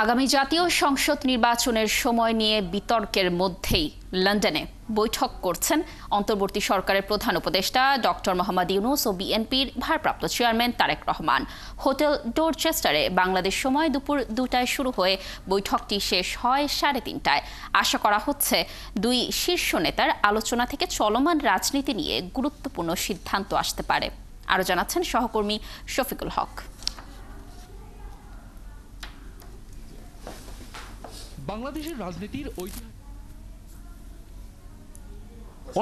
আগামী জাতীয় সংসদ নির্বাচনের সময় নিয়ে বিতর্কের মধ্যেই লন্ডনে বৈঠক করছেন অন্তর্বর্তী সরকারের প্রধান উপদেষ্টা ডক্টর মোহাম্মদ ইউনূস ও বিএনপির ভারপ্রাপ্ত চেয়ারম্যান তারেক রহমান। হোটেল ডোরচেস্টারে বাংলাদেশ সময় দুপুর 2টায় শুরু হয়ে বৈঠকটি শেষ হয় 3:30টায়। আশা করা হচ্ছে দুই শীর্ষ নেতার আলোচনা থেকে চলমান রাজনীতি নিয়ে গুরুত্বপূর্ণ সিদ্ধান্ত আসতে পারে। আরও জানাচ্ছেন সহকর্মী শফিকুল হক। বাংলাদেশের রাজনীতির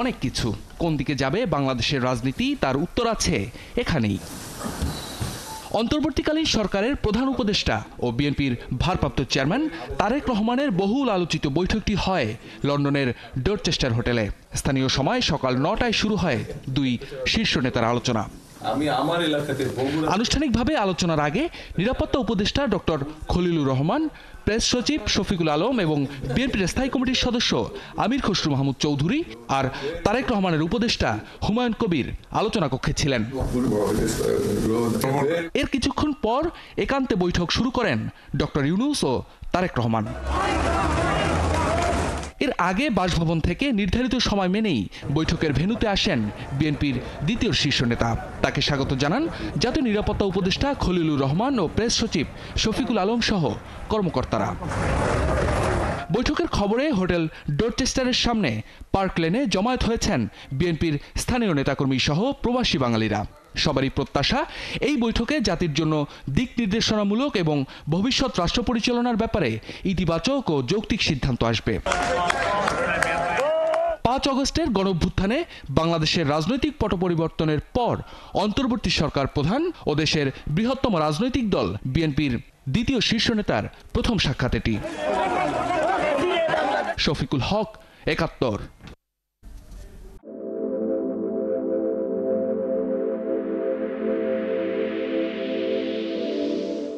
অনেক কিছু, কোন দিকে যাবে বাংলাদেশের রাজনীতি তার উত্তর আছে এখানেই। অন্তর্বর্তীকালীন সরকারের প্রধান উপদেষ্টা ও বিএনপির ভারপ্রাপ্ত চেয়ারম্যান তারেক রহমানের বহুল আলোচিত বৈঠকটি হয় লন্ডনের ডোরচেস্টার হোটেলে। স্থানীয় সময় সকাল 9টায় শুরু হয় দুই শীর্ষ নেতার আলোচনা। আনুষ্ঠানিকভাবে আলোচনার আগে নিরাপত্তা উপদেষ্টা ডক্টর খলিলুর রহমান, প্রেস সচিব শফিকুল আলম এবং বিএনপির স্থায়ী কমিটির সদস্য আমির খসরু মাহমুদ চৌধুরী আর তারেক রহমানের উপদেষ্টা হুমায়ুন কবির আলোচনা কক্ষে ছিলেন। এর কিছুক্ষণ পর একান্তে বৈঠক শুরু করেন ডক্টর ইউনূস ও তারেক রহমান। এর আগে বাসভবন থেকে নির্ধারিত সময় মেনেই বৈঠকের ভেন্যুতে আসেন বিএনপির দ্বিতীয় শীর্ষ নেতা। তাকে স্বাগত জানান জাতীয় নিরাপত্তা উপদেষ্টা খলিলুর রহমান ও প্রেস সচিব শফিকুল আলম সহ কর্মকর্তারা। বৈঠকের খবরে হোটেল ডোরচেস্টারের সামনে পার্ক লেনে জমায়েত হয়েছেন বিএনপির স্থানীয় নেতাকর্মী সহ প্রবাসী বাঙালিরা। সবারই প্রত্যাশা এই বৈঠকে জাতির জন্য দিক নির্দেশনামূলক এবং ভবিষ্যৎ রাষ্ট্র পরিচালনার ব্যাপারে ইতিবাচক ও যৌক্তিক সিদ্ধান্ত আসবে। 5 আগস্টের গণঅভ্যুত্থানে বাংলাদেশের রাজনৈতিক পট পরিবর্তনের পর অন্তর্বর্তী সরকার প্রধান ও দেশের বৃহত্তম রাজনৈতিক দল বিএনপির দ্বিতীয় শীর্ষ নেতার প্রথম সাক্ষাৎ এটি। শফিকুল হক, 71।